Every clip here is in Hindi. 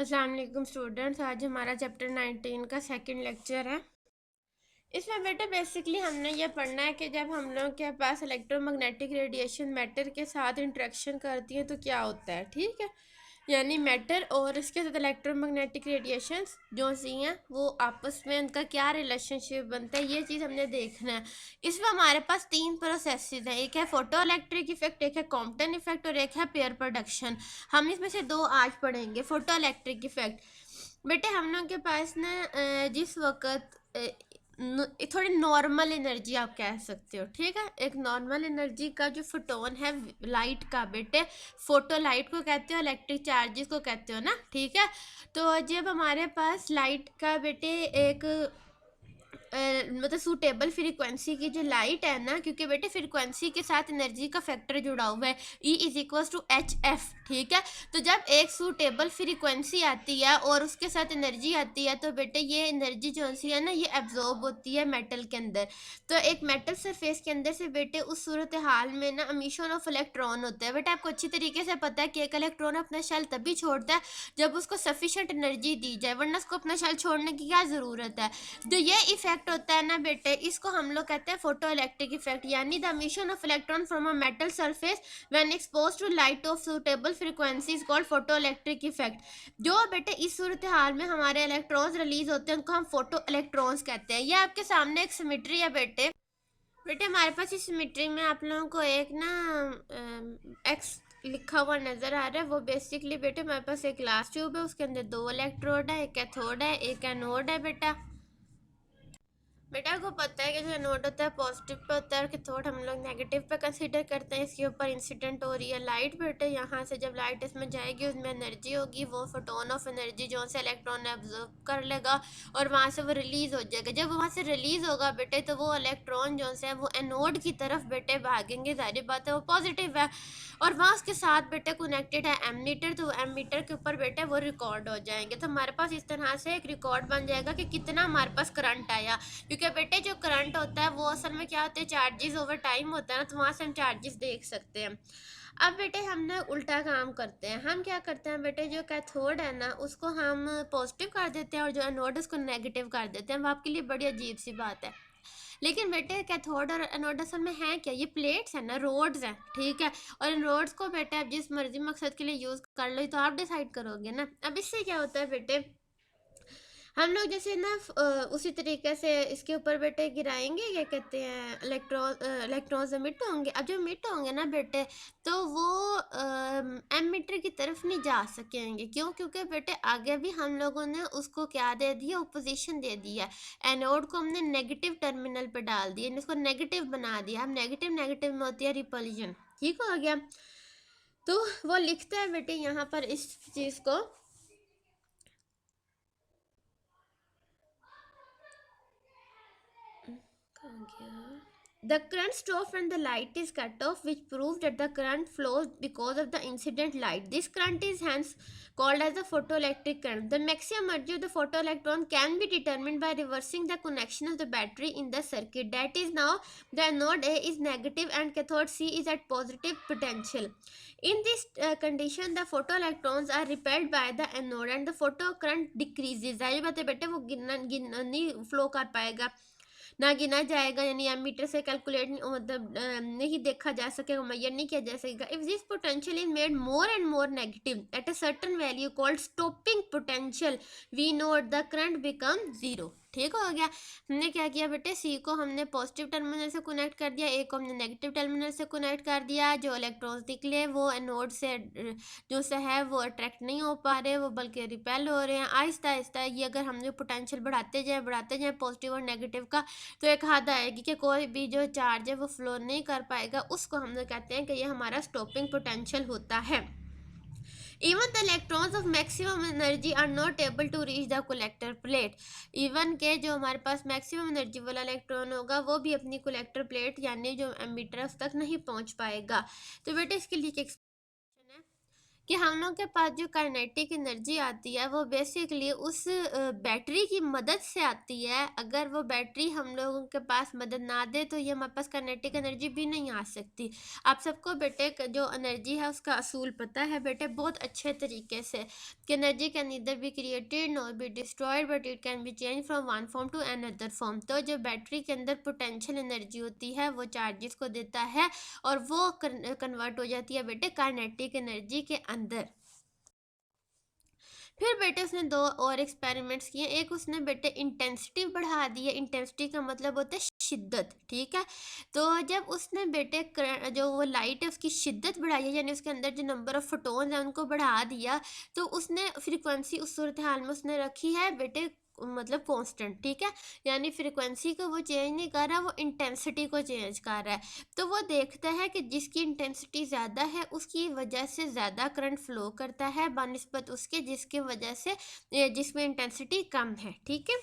अस्सलाम वालेकुम स्टूडेंट्स। आज हमारा चैप्टर 19 का सेकंड लेक्चर है। इसमें बेटा बेसिकली हमने ये पढ़ना है कि जब हम लोग के पास इलेक्ट्रोमैग्नेटिक रेडिएशन मैटर के साथ इंटरेक्शन करती है तो क्या होता है। ठीक है, यानी मैटर और इसके साथ इलेक्ट्रोमैग्नेटिक रेडिएशंस जो सी हैं वो आपस में उनका क्या रिलेशनशिप बनता है, ये चीज़ हमने देखना है। इसमें हमारे पास तीन प्रोसेसेस हैं, एक है फोटो इलेक्ट्रिक इफेक्ट, एक है कॉम्पटन इफेक्ट और एक है पेयर प्रोडक्शन। हम इसमें से दो आज पढ़ेंगे। फोटो इलेक्ट्रिक इफेक्ट बेटे हम लोग के पास ना जिस वक्त थोड़ी नॉर्मल एनर्जी आप कह सकते हो, ठीक है, एक नॉर्मल एनर्जी का जो फोटोन है लाइट का बेटे, फोटो लाइट को कहते हो, इलेक्ट्रिक चार्जेस को कहते हो ना, ठीक है। तो जब हमारे पास लाइट का बेटे एक मतलब सूटेबल फ्रीक्वेंसी की जो लाइट है ना, क्योंकि बेटे फ्रीक्वेंसी के साथ एनर्जी का फैक्टर जुड़ा हुआ है, E is equal to H F, ठीक है। तो जब एक सूटेबल फ्रीक्वेंसी आती है और उसके साथ एनर्जी आती है तो बेटे ये एनर्जी जो सी है ना ये एब्जॉर्ब होती है मेटल के अंदर। तो एक मेटल सरफेस के अंदर से बेटे उस सूरत हाल में ना एमिशन ऑफ इलेक्ट्रॉन होता है। बेटे आपको अच्छी तरीके से पता है कि एक इलेक्ट्रॉन अपना शेल तभी छोड़ता है जब उसको सफिशेंट एनर्जी दी जाए, वरना उसको अपना शेल छोड़ने की क्या ज़रूरत है। तो ये इफेक्ट होता है ना बेटे, इसको हम लोग कहते हैं फोटो इलेक्ट्रिक इफेक्ट, यानी the emission of electron from a metal surface when exposed to light of suitable frequency is called photoelectric effect. जो बेटे इस सूरत हाल में हमारे इलेक्ट्रॉन्स रिलीज होते हैं उनको हम फोटो इलेक्ट्रॉन्स कहते हैं। ये आपके सामने एक सिमेट्री है बेटे। बेटे हमारे पास इस सिमेट्री में आप लोगों को एक ना एक्स लिखा हुआ नजर आ रहा है। वो बेसिकली बेटे हमारे पास एक ग्लास ट्यूब है, उसके अंदर दो इलेक्ट्रोड है, एक कैथोड है एक एनोड है। बेटा को पता है कि जो एनोड होता है पॉजिटिव पे होता है और कैथोड हम लोग नेगेटिव पे कंसीडर करते हैं। इसके ऊपर इंसिडेंट हो रही है लाइट बेटे, यहाँ से जब लाइट इसमें जाएगी उसमें एनर्जी होगी, वो फोटोन ऑफ एनर्जी जो से इलेक्ट्रॉन एब्जॉर्ब कर लेगा और वहाँ से वो रिलीज हो जाएगा। जब वहाँ से रिलीज होगा बेटे तो वो इलेक्ट्रॉन जो से वो एनोड की तरफ बेटे भागेंगे, जाहिर बात है वो पॉजिटिव है, और वहाँ उसके साथ बेटे कनेक्टेड है एमीटर, तो एमीटर के ऊपर बेटे वो रिकॉर्ड हो जाएंगे। तो हमारे पास इस तरह से एक रिकॉर्ड बन जाएगा कि कितना हमारे पास करंट आया, क्योंकि बेटे जो करंट होता है वो असल में क्या होता है, चार्जेस ओवर टाइम होता है ना, तो वहाँ से हम चार्जेस देख सकते हैं। अब बेटे हम ना उल्टा काम करते हैं। हम क्या करते हैं बेटे, जो कैथोड है ना उसको हम पॉजिटिव कर देते हैं और जो एनोड उसको नेगेटिव कर देते हैं। वो आपके लिए बड़ी अजीब सी बात है, लेकिन बेटे कैथोड और एनोड असल में है क्या, ये प्लेट्स है ना, रोड्स हैं, ठीक है। और इन रोड्स को बेटे आप जिस मर्जी मकसद के लिए यूज़ कर लो तो आप डिसाइड करोगे ना। अब इससे क्या होता है बेटे, हम लोग जैसे ना उसी तरीके से इसके ऊपर बेटे गिराएंगे, क्या कहते हैं, इलेक्ट्रॉन्स एमिट होंगे। अब जो एमिट होंगे ना बेटे तो वो एमिटर की तरफ नहीं जा सकेंगे। क्यों? क्योंकि बेटे आगे भी हम लोगों ने उसको क्या दे दिया, ओपोजिशन दे दिया। एनोड को हमने नेगेटिव टर्मिनल पे डाल दिया, इसको नेगेटिव बना दिया। अब नेगेटिव नेगेटिव में होती है रिपल्जन, ठीक हो गया। तो वो लिखता है बेटे यहाँ पर इस चीज़ को, the current stops when the light is cut off, which proves that the current flows because of the incident light. This current is hence called as the photoelectric current. The maximum energy of the photoelectron can be determined by reversing the connection of the battery in the circuit. That is, now the anode A is negative and cathode C is at positive potential. In this condition, the photoelectrons are repelled by the anode and the photo current decreases. जाहिर बात है बेटे वो गिनना नहीं फ्लो कर पाएगा, ना गिना जाएगा, यानी एमीटर से कैलकुलेट मतलब नहीं देखा जा सकेगा, मेजर नहीं किया जा सकेगा। If this potential is made more and more negative at a certain value called stopping potential, we note the current become zero. ठीक हो गया। हमने क्या किया बेटे, सी को हमने पॉजिटिव टर्मिनल से कनेक्ट कर दिया, ए को हमने नेगेटिव टर्मिनल से कनेक्ट कर दिया। जो इलेक्ट्रॉन्स निकले वो एनोड से जो से है वो अट्रैक्ट नहीं हो पा रहे, वो बल्कि रिपेल हो रहे हैं। आहिस्ता आहिस्ता ये अगर हम जो पोटेंशियल बढ़ाते जाएँ पॉजिटिव और नेगेटिव का, तो एक हद आएगी कि कोई भी जो चार्ज है वो फ्लो नहीं कर पाएगा। उसको हम लोग कहते हैं कि ये हमारा स्टॉपिंग पोटेंशियल होता है। Even the electrons of maximum energy are not able to reach the collector plate. Even के जो हमारे पास मैक्सिमम एनर्जी वाला इलेक्ट्रॉन होगा वो भी अपनी कलेक्टर प्लेट यानी जो एमीटर उस तक नहीं पहुंच पाएगा। तो बेटे इसके लिए एक एक्सप्लेनेशन है कि हम लोग के पास जो काइनेटिक एनर्जी आती है वो बेसिकली उस बैटरी की मदद से आती है। अगर वो बैटरी हम लोगों के पास मदद ना दे तो ये हमारे पास काइनेटिक एनर्जी भी नहीं आ सकती। आप सबको बेटे जो एनर्जी है उसका असूल पता है बेटे बहुत अच्छे तरीके से, कि energy can neither be created nor be destroyed but it can be change from one form to another form. तो जो बैटरी के अंदर पोटेंशियल एनर्जी होती है वो चार्जेस को देता है और वो कन्वर्ट हो जाती है बेटे काइनेटिक एनर्जी के अंदर। फिर बेटे उसने दो और एक्सपेरिमेंट्स किए। एक उसने बेटे इंटेंसिटी बढ़ा दी है। इंटेंसिटी का मतलब होता है शिद्दत, ठीक है। तो जब उसने बेटे जो वो लाइट है उसकी शिद्दत बढ़ाई है, यानी उसके अंदर जो नंबर ऑफ फोटोन्स है उनको बढ़ा दिया, तो उसने फ्रीक्वेंसी उस सूरत हाल में उसने रखी है बेटे मतलब कांस्टेंट, ठीक है। यानी फ्रीक्वेंसी को वो चेंज नहीं कर रहा, वो इंटेंसिटी को चेंज कर रहा है। तो वो देखता है कि जिसकी इंटेंसिटी ज़्यादा है उसकी वजह से ज़्यादा करंट फ्लो करता है बनिस्बत उसके जिसकी वजह से जिसमें इंटेंसिटी कम है, ठीक है।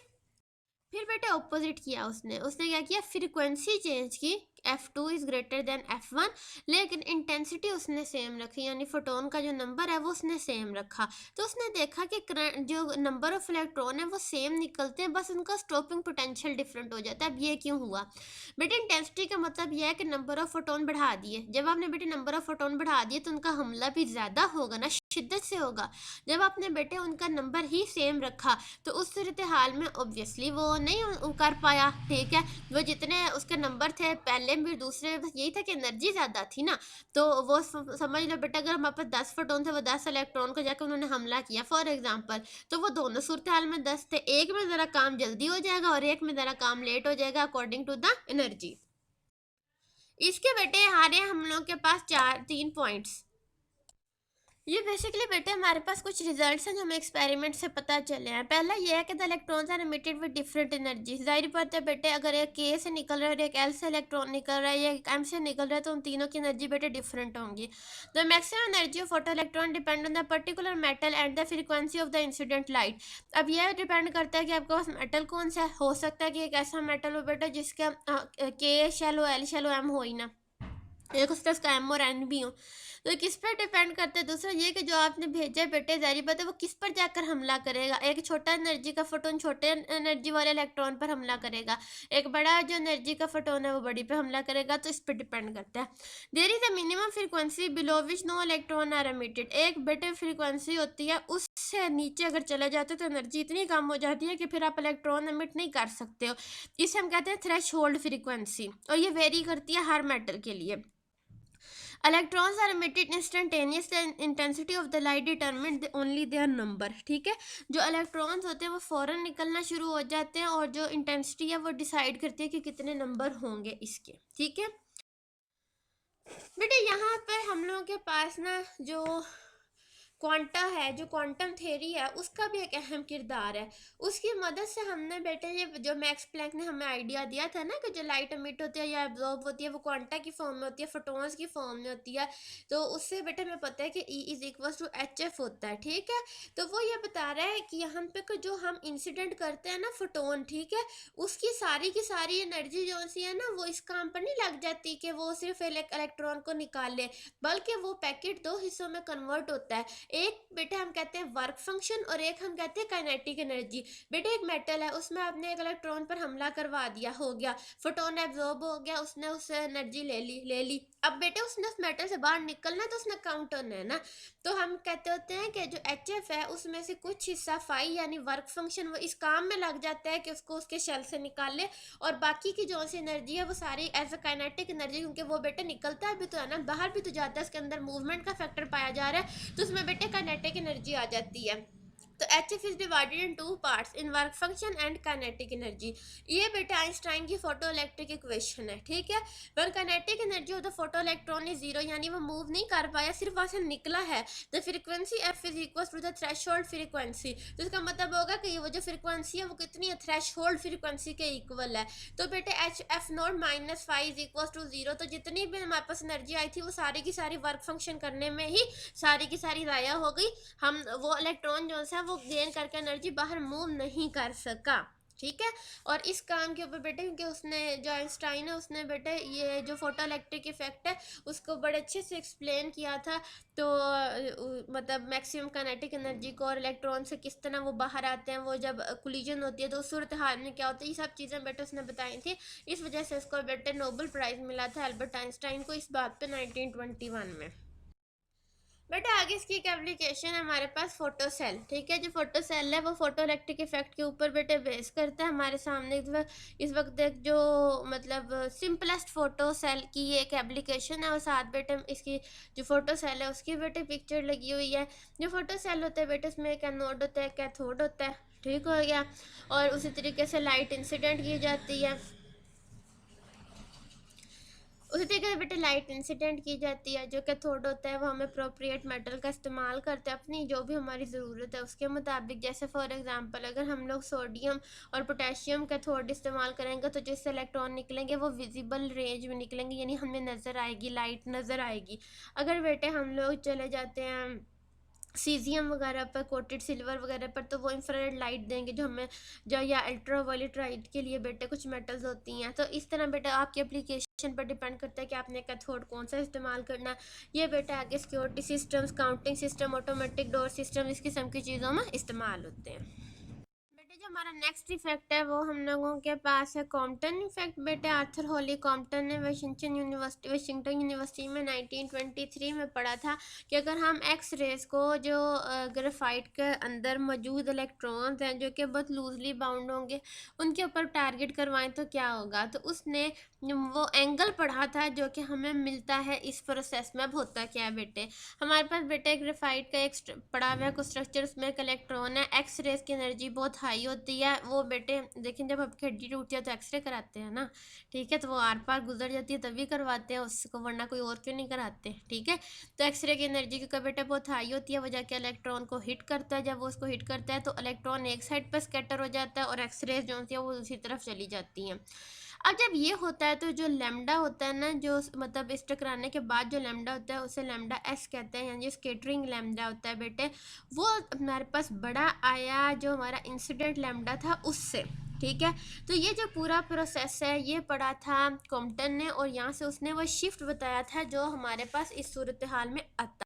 फिर बेटे ऑपोजिट किया उसने उसने क्या किया, फ्रीक्वेंसी चेंज की, F2 is greater than F1, लेकिन इंटेंसिटी उसने सेम रखी, यानी फोटोन का जो नंबर है वो उसने सेम रखा। तो उसने देखा कि जो नंबर ऑफ इलेक्ट्रॉन है वो सेम निकलते हैं, बस उनका स्टॉपिंग पोटेंशियल डिफरेंट हो जाता है। अब ये क्यों हुआ बेटे, इंटेंसिटी का मतलब यह है कि नंबर ऑफ फोटोन बढ़ा दिए। जब आपने बेटे नंबर ऑफ फोटोन बढ़ा दिए तो उनका हमला भी ज़्यादा होगा ना, शिद्दत से होगा। जब आपने बेटे उनका नंबर ही सेम रखा तो उस सूरत हाल में ऑब्वियसली वो नहीं कर पाया, ठीक है। वो जितने उसके नंबर थे पहले भी दूसरे, बस यही था कि एनर्जी ज़्यादा थी ना। तो वो समझ लो बेटा, अगर हमारे पास 10 फोटोन थे, वो 10 इलेक्ट्रॉन को जाकर उन्होंने हमला किया फॉर एग्जाम्पल, तो वो दोनों सूरत हाल में 10 थे। एक में ज़रा काम जल्दी हो जाएगा और एक में ज़रा काम लेट हो जाएगा अकॉर्डिंग टू द एनर्जी। इसके बेटे आ रहे हैं हम लोग के पास चार तीन पॉइंट्स। ये बेसिकली बेटे हमारे पास कुछ रिजल्ट्स हैं जो हमें एक्सपेरिमेंट से पता चले हैं। पहला ये है कि the electrons are emitted with different energy. जाहिर बात है बेटे, अगर एक के से निकल रहा है और एक एल से इलेक्ट्रॉन निकल रहा है या एक एम से निकल रहा है तो उन तीनों की एनर्जी बेटे डिफरेंट होंगी। The maximum energy of photo electron depend on the particular metal and the frequency of the incident light. अब यह डिपेंड करता है कि आपके पास मेटल कौन सा हो सकता है कि एक ऐसा मेटल हो बेटा जिसका के शेल हो, एल शेल हो, एम हो ही ना, एक उसका एम और एन भी हो। तो किस पर डिपेंड करता है। दूसरा ये कि जो आपने भेजा है बेटे, जारी बात है वो किस पर जाकर हमला करेगा। एक छोटा एनर्जी का फोटोन छोटे एनर्जी वाले इलेक्ट्रॉन पर हमला करेगा, एक बड़ा जो एनर्जी का फोटोन है वो बड़ी पे हमला करेगा। तो इस पर डिपेंड करता है। There is a minimum frequency below which no electron are emitted. एक बेटे फ्रीक्वेंसी होती है, उससे नीचे अगर चले जाते तो एनर्जी इतनी कम हो जाती है कि फिर आप इलेक्ट्रॉन एमिट नहीं कर सकते हो। इसे हम कहते हैं थ्रेश होल्ड फ्रीक्वेंसी, और ये वेरी करती है हर मेटल के लिए। Electrons are emitted instantaneously and intensity of the light determined only their number, ठीक है। जो इलेक्ट्रॉन्स होते हैं वो फ़ौरन निकलना शुरू हो जाते हैं और जो इंटेंसिटी है वो डिसाइड करती है कि कितने नंबर होंगे इसके, ठीक है। बेटे यहाँ पर हम लोगों के पास ना जो क्वांटा है, जो क्वांटम थ्योरी है, उसका भी एक अहम किरदार है। उसकी मदद से हमने बेटे ये जो मैक्स प्लैंक ने हमें आइडिया दिया था ना कि जो लाइट एमिट होती है या एब्जॉर्ब होती है वो क्वांटा की फॉर्म में होती है, फोटॉन्स की फॉर्म में होती है। तो उससे बेटे हमें पता है कि E is equal to HF होता है, ठीक है। तो वो ये बता रहा है कि यहाँ पे जो हम इंसिडेंट करते हैं ना फोटोन, ठीक है, उसकी सारी एनर्जी जो सी है ना वो इस काम पर नहीं लग जाती कि वो सिर्फ इलेक्ट्रॉन को निकाले, बल्कि वो पैकेट दो हिस्सों में कन्वर्ट होता है। एक बेटे हम कहते हैं वर्क फंक्शन और एक हम कहते हैं काइनेटिक एनर्जी। बेटे एक मेटल है, उसमें आपने एक इलेक्ट्रॉन पर हमला करवा दिया, हो गया फोटोन एब्जॉर्ब हो गया, उसने उससे एनर्जी ले ली। अब बेटे उसने उस मेटल से बाहर निकलना है तो उसने काउंट होना है ना। तो हम कहते होते हैं कि जो HF है उसमें से कुछ हिस्सा फाई यानी वर्क फंक्शन वो इस काम में लग जाता है कि उसको उसके शेल से निकाले, और बाकी की जो सी एनर्जी है वो सारी एज अ काइनेटिक एनर्जी, क्योंकि वो बेटे निकलता भी तो है ना, बाहर भी तो जाता है, उसके अंदर मूवमेंट का फैक्टर पाया जा रहा है, तो उसमें बेटे काइनेटिक एनर्जी आ जाती है। तो HF is divided in two parts, in work function and kinetic energy. ये बेटा आइंस्टाइन की फोटो इलेक्ट्रिक इक्वेशन है, ठीक है। One kinetic energy of the photo electron is zero, यानी वो मूव नहीं कर पाया, सिर्फ वहां से निकला है। The frequency F is equal to the threshold frequency. तो इसका मतलब होगा कि वो जो फ्रीक्वेंसी है वो कितनी है, थ्रेशोल्ड फ्रीक्वेंसी के इक्वल है। तो बेटे F naught minus five is equal to zero. तो जितनी भी हमारे पास एनर्जी आई थी वो सारी की सारी वर्क फंक्शन करने में ही सारी की सारी जाया हो गई। हम वो इलेक्ट्रॉन जो है वो गेन करके एनर्जी बाहर मूव नहीं कर सका। ठीक है। और इस काम के ऊपर बेटे, क्योंकि उसने जो आइंस्टाइन है उसने बेटे ये जो फोटो इलेक्ट्रिक इफेक्ट है उसको बड़े अच्छे से एक्सप्लेन किया था। तो मतलब मैक्सिमम काइनेटिक एनर्जी को और इलेक्ट्रॉन से किस तरह वो बाहर आते हैं, वो जब कोलिजन होती है तो उस सूरत हाल में क्या होता है, ये सब चीज़ें बेटे उसने बताई थी। इस वजह से उसको बेटे नोबेल प्राइज़ मिला था अल्बर्ट आइंस्टाइन को इस बात पे 1921 में। बेटा आगे इसकी एक एप्लीकेशन है हमारे पास फोटो सेल। ठीक है, जो फोटो सेल है वो फोटो इलेक्ट्रिक इफेक्ट के ऊपर बेटे बेस करता है। हमारे सामने इस वक्त एक जो मतलब सिंपलेस्ट फोटो सेल की ये एक एप्लीकेशन है, और साथ बेटे इसकी जो फोटो सेल है उसकी बेटे पिक्चर लगी हुई है। जो फोटो सेल होता है बेटे उसमें एक एनोड होता है, कैथोड होता है। ठीक हो गया। और उसी तरीके से लाइट इंसिडेंट की जाती है, उसी तरीके से बेटे लाइट इंसिडेंट की जाती है। जो कैथोड होता है वो हमें अप्रोप्रिएट मेटल का इस्तेमाल करते हैं अपनी जो भी हमारी ज़रूरत है उसके मुताबिक। जैसे फॉर एग्जांपल अगर हम लोग सोडियम और पोटेशियम कैथोड इस्तेमाल करेंगे तो जिससे इलेक्ट्रॉन निकलेंगे वो विजिबल रेंज में निकलेंगे, यानी हमें नज़र आएगी, लाइट नज़र आएगी। अगर बेटे हम लोग चले जाते हैं सीजियम वगैरह पर, कोटेड सिल्वर वगैरह पर, तो वो इंफ्रारेड लाइट देंगे जो हमें जो या अल्ट्रा वायलेट लाइट के लिए बेटे कुछ मेटल्स होती हैं। तो इस तरह बेटा आपकी एप्लीकेशन पर डिपेंड करता है कि आपने कैथोड कौन सा इस्तेमाल करना है। ये बेटा आगे security systems, counting system, automatic door system, इस किस्म की चीज़ों में इस्तेमाल होते हैं। बेटे जो हमारा नेक्स्ट इफेक्ट है वो हम लोगों के पास है कॉम्पटन इफेक्ट। बेटे आर्थर हॉली कॉम्पटन ने वाशिंगटन यूनिवर्सिटी में 1923 में पढ़ा था कि अगर हम एक्स रेज को जो ग्रेफाइट के अंदर मौजूद इलेक्ट्रॉन्स हैं जो कि बहुत लूजली बाउंड होंगे उनके ऊपर टारगेट करवाएं तो क्या होगा। तो उसने वो एंगल पढ़ा था जो कि हमें मिलता है इस प्रोसेस में। अब होता क्या है बेटे, हमारे पास बेटे ग्रेफाइट का एक पड़ा हुआ है स्ट्रक्चर, उसमें एक इलेक्ट्रॉन है। एक्स रेज की एनर्जी बहुत हाई होती है। वो बेटे देखें जब आपकी हड्डी टूटती है तो एक्सरे कराते हैं ना, ठीक है, तो वो आर पार गुजर जाती है तभी करवाते हैं उसको, वरना कोई और क्यों नहीं कराते। ठीक है, तो एक्सरे की एनर्जी क्योंकि बेटा बहुत हाई होती है वो जाके इलेक्ट्रॉन को हिट करता है। जब वो उसको हिट करता है तो इलेक्ट्रॉन एक साइड पर स्कैटर हो जाता है और एक्सरेज जो होती है वो दूसरी तरफ चली जाती हैं। अब जब ये होता है तो जो लैम्डा होता है ना, जो मतलब इस टकराने के बाद जो लैम्डा होता है उसे लैम्डा एस कहते हैं, यानी स्केटरिंग लैम्डा होता है बेटे, वो हमारे पास बड़ा आया जो हमारा इंसिडेंट लैम्डा था उससे। ठीक है, तो ये जो पूरा प्रोसेस है ये पढ़ा था कॉम्पटन ने, और यहाँ से उसने वो शिफ्ट बताया था जो हमारे पास इस सूरत हाल में आता।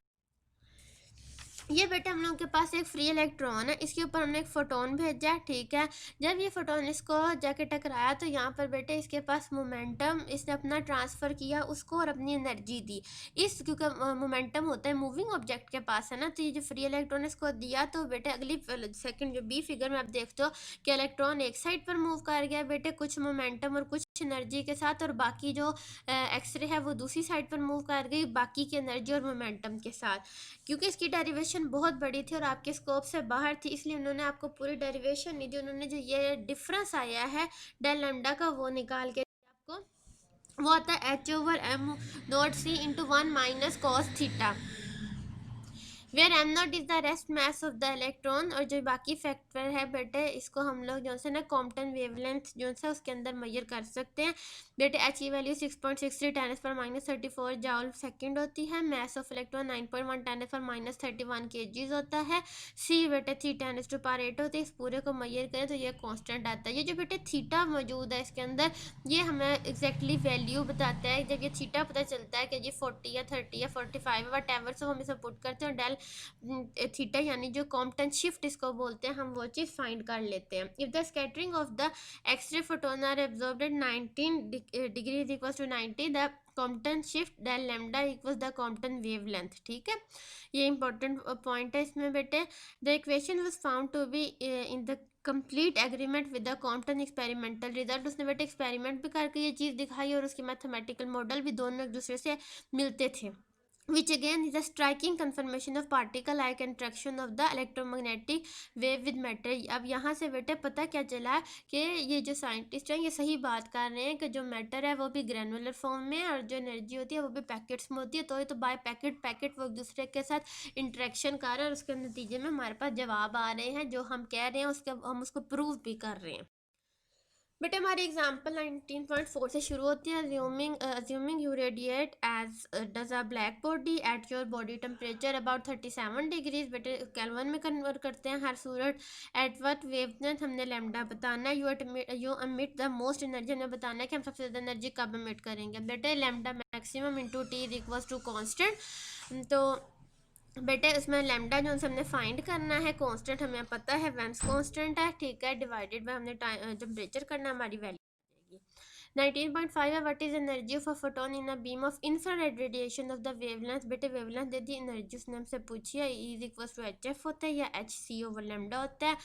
ये बेटा हम लोगों के पास एक फ्री इलेक्ट्रॉन है, इसके ऊपर हमने एक फोटोन भेजा है। ठीक है, जब ये फोटोन इसको जाके टकराया तो यहाँ पर बेटे इसके पास मोमेंटम, इसने अपना ट्रांसफ़र किया उसको और अपनी एनर्जी दी। इस क्योंकि मोमेंटम होता है मूविंग ऑब्जेक्ट के पास है ना, तो ये जो फ्री इलेक्ट्रॉन इसको दिया तो बेटे अगली सेकंड जो बी फिगर में आप देखते हो कि इलेक्ट्रॉन एक साइड पर मूव कर गया बेटे कुछ मोमेंटम और कुछ एनर्जी के साथ, और बाकी जो एक्सरे है वो दूसरी साइड पर मूव कर गई बाकी की एनर्जी और मोमेंटम के साथ। क्योंकि इसकी डेरिवेशन बहुत बड़ी थी और आपके स्कोप से बाहर थी इसलिए उन्होंने आपको पूरी डेरिवेशन नहीं दी, उन्होंने जो ये डिफरेंस आया है डेल लैम्डा का वो निकाल के आपको, वो आता है h over m not c into 1 - cos theta, where m not is the rest mass of the electron. और जो बाकी फैक्टर है बेटे इसको हम लोग जो से ना कॉम्पटन वेवलेंथ जो है उसके अंदर मेजर कर सकते हैं। बेटे एच की वैल्यू 6.63 10⁻34 जॉल सेकंड होती है। मास ऑफ इलेक्ट्रॉन 9.1 10⁻31 kg होता है। सी बेटे 3 10⁻8 होती है। इस पूरे को मेजर करें तो ये कांस्टेंट आता है। ये जो बेटे थीटा मौजूद है इसके अंदर ये हमें एग्जैक्टली वैल्यू बताता है। जब ये थीटा पता चलता है कि ये 40 या 30 या 45 वट एवर से हम इसे पुट करते हैं और डेल थीटा यानी जो कॉम्पटन शिफ्ट इसको बोलते हैं हम वो चीज़ फाइंड कर लेते हैं। If the scattering of the x ray photon are absorbed 19 degree is equal to 90 the Compton shift del lambda equals the Compton wavelength. ठीक है, ये इंपॉर्टेंट पॉइंट है इसमें बेटे। The equation was found to be in the complete agreement with the Compton experimental result. उसने बेटे एक्सपेरिमेंट भी करके ये चीज़ दिखाई और उसके मैथमेटिकल मॉडल भी दोनों एक दूसरे से मिलते थे। which again is a striking confirmation of particle-like interaction of the electromagnetic wave with matter। अब यहाँ से बेटे पता क्या चला कि ये जो साइंटिस्ट हैं ये सही बात कर रहे हैं कि जो मैटर है वो भी ग्रैनुलर फॉर्म में है और जो एनर्जी होती है वो भी पैकेट्स में होती है। तो ये तो बाय पैकेट वो एक दूसरे के साथ इंटरेक्शन कर रहे हैं और उसके नतीजे में हमारे पास जवाब आ रहे हैं जो हम कह रहे हैं उसके हम उसको प्रूव भी कर रहे हैं। बेटा हमारी एग्जांपल 19.4 से शुरू होती है। Assuming you radiate as does a black body at your body temperature about 37 degrees. बेटे केल्विन में कन्वर्ट करते हैं हर सूरत। एट व्हाट वेवलेंथ हमने लैम्डा बताना है। You emit the most energy, हमें बताना है कि हम सबसे ज़्यादा एनर्जी कब एमिट करेंगे। बेटे lambda maximum into T is equal to constant. तो बेटे उसमें लैम्डा जो हमने फाइंड करना है, कांस्टेंट हमें पता है वेंस कांस्टेंट है, ठीक है, डिवाइडेड बाय हमने टेम्परेचर करना, हमारी वैल्यू आ जाएगी। 19.5 है, what is energy of a photon in a beam of infrared radiation of the wavelength. बेटे वेवलेंथ दे दी, एनर्जी उसने हमसे पूछी है, is equal to H f होता है या एच सी ओवर लैम्डा होता है।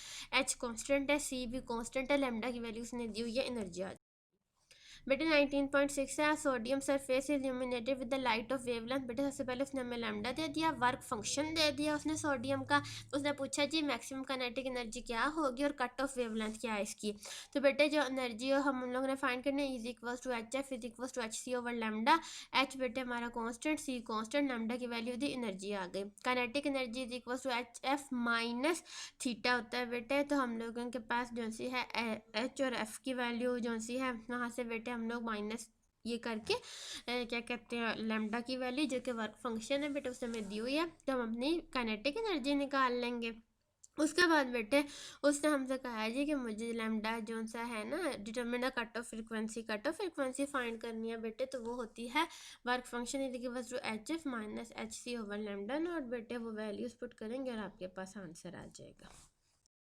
एच कांस्टेंट है, सी भी कांस्टेंट है, लैम्डा की वैल्यू उसने दी हुई है, एनर्जी आ। बेटे 19.6 है, sodium surface illuminated with the light of wavelength. बेटे सबसे पहले उसने हमें लैम्डा दे दिया, वर्क फंक्शन दे दिया उसने सोडियम का। उसने पूछा जी मैक्सिमम काइनेटिक एनर्जी क्या होगी और कट ऑफ वेवलेंथ क्या है इसकी। तो बेटे जो एनर्जी हम लोग ने फाइंड करनी है, is equal to H f is equal to h c over lambda. H बेटे हमारा कॉन्स्टेंट, सी कॉन्स्टेंट, लैम्डा की वैल्यू दी, एनर्जी आ गई। Kinetic energy is equal to H f minus theta होता है बेटे। तो हम लोगों के पास जो सी है एच और एफ की वैल्यू जो सी है, वहाँ से बेटे हम लोग माइनस ये करके क्या कहते हैं लैम्डा की वैल्यू जो कि वर्क फंक्शन है बेटे उससे हमें दी हुई है, तो हम अपनी काइनेटिक एनर्जी निकाल लेंगे। उसके बाद बेटे उसने हमसे कहा है जी कि मुझे लैम्डा जो सा है ना determine the cut off frequency find करनी है बेटे, तो वो होती है work function is equal to H f minus h c over lambda not. बेटे वो वैल्यूज पुट करेंगे और आपके पास आंसर आ जाएगा।